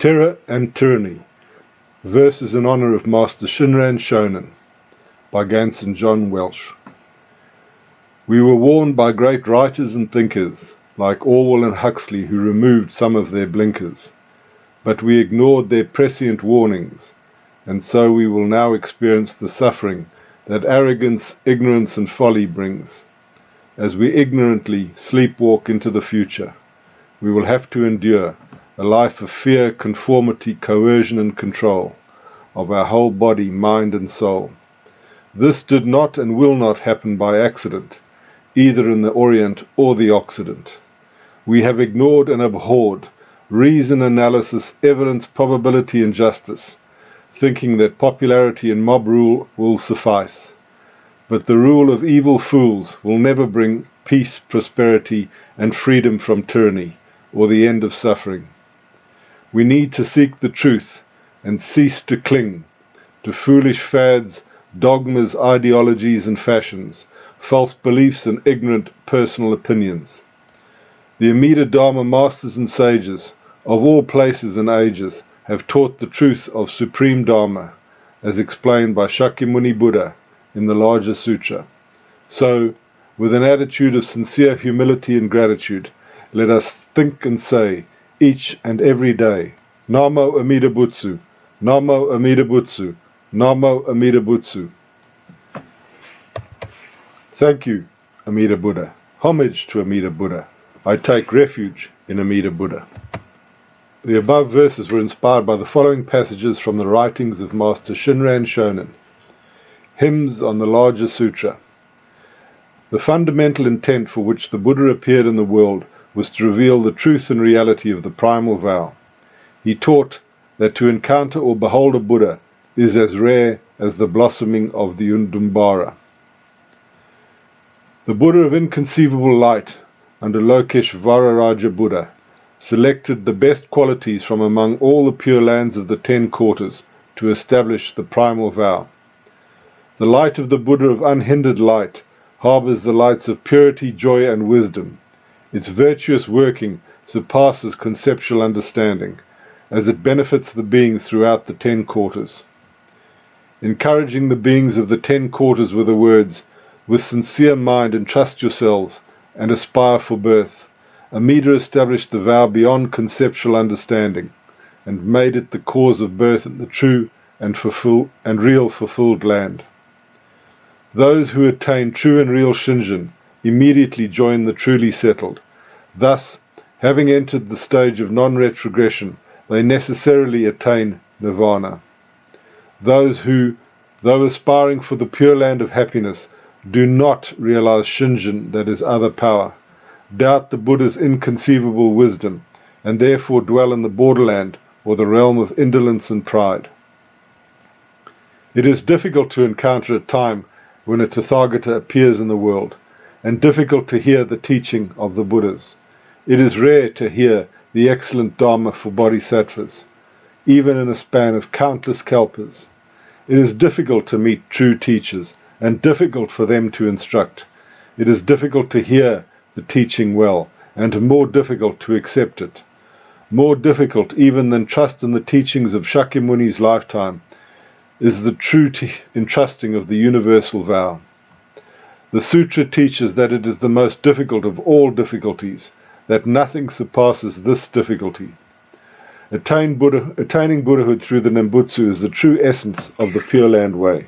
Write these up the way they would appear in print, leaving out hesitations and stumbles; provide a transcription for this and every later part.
Terror and Tyranny. Verses in honor of Master Shinran Shonen by Gansen John Welch. We were warned by great writers and thinkers, like Orwell and Huxley, who removed some of their blinkers. But we ignored their prescient warnings, and so we will now experience the suffering that arrogance, ignorance, and folly brings. As we ignorantly sleepwalk into the future, we will have to endure a life of fear, conformity, coercion, and control of our whole body, mind, and soul. This did not and will not happen by accident, either in the Orient or the Occident. We have ignored and abhorred reason, analysis, evidence, probability, and justice, thinking that popularity and mob rule will suffice. But the rule of evil fools will never bring peace, prosperity, and freedom from tyranny, or the end of suffering. We need to seek the truth and cease to cling to foolish fads, dogmas, ideologies, and fashions, false beliefs, and ignorant personal opinions. The Amida Dharma Masters and sages of all places and ages have taught the truth of Supreme Dharma, as explained by Shakyamuni Buddha in the larger sutra. So, with an attitude of sincere humility and gratitude, let us think and say, each and every day, Namo Amida Butsu, Namo Amida Butsu, Namo Amida Butsu. Thank you, Amida Buddha. Homage to Amida Buddha. I take refuge in Amida Buddha. The above verses were inspired by the following passages from the writings of Master Shinran Shonen. Hymns on the Larger Sutra. The fundamental intent for which the Buddha appeared in the world was to reveal the truth and reality of the primal vow. He taught that to encounter or behold a Buddha is as rare as the blossoming of the Udumbara. The Buddha of inconceivable light, under Lokeshvara Buddha, selected the best qualities from among all the pure lands of the 10 quarters to establish the primal vow. The light of the Buddha of unhindered light harbors the lights of purity, joy, and wisdom. Its virtuous working surpasses conceptual understanding, as it benefits the beings throughout the 10 quarters. Encouraging the beings of the 10 quarters with the words, "With sincere mind entrust yourselves and aspire for birth," Amida established the vow beyond conceptual understanding, and made it the cause of birth in the true and real fulfilled land. Those who attain true and real shinjin immediately join the truly settled. Thus, having entered the stage of non-retrogression, they necessarily attain nirvana. Those who, though aspiring for the pure land of happiness, do not realize shinjin, that is other power, doubt the Buddha's inconceivable wisdom, and therefore dwell in the borderland or the realm of indolence and pride. It is difficult to encounter a time when a Tathagata appears in the world, and difficult to hear the teaching of the Buddhas. It is rare to hear the excellent Dharma for bodhisattvas, even in a span of countless kalpas. It is difficult to meet true teachers, and difficult for them to instruct. It is difficult to hear the teaching well, and more difficult to accept it. More difficult even than trust in the teachings of Shakyamuni's lifetime is the true entrusting of the universal vow. The sutra teaches that it is the most difficult of all difficulties, that nothing surpasses this difficulty. Attaining Buddhahood through the Nembutsu is the true essence of the Pure Land Way.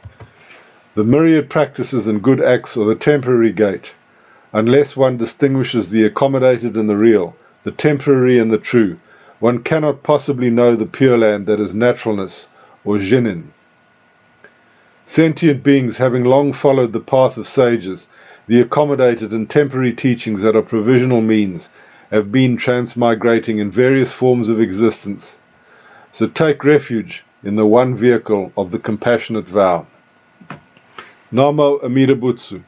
The myriad practices and good acts are the temporary gate. Unless one distinguishes the accommodated and the real, the temporary and the true, one cannot possibly know the Pure Land that is naturalness, or jinin. Sentient beings, having long followed the path of sages, the accommodated and temporary teachings that are provisional means, have been transmigrating in various forms of existence. So take refuge in the one vehicle of the compassionate vow. Namo Amida Butsu.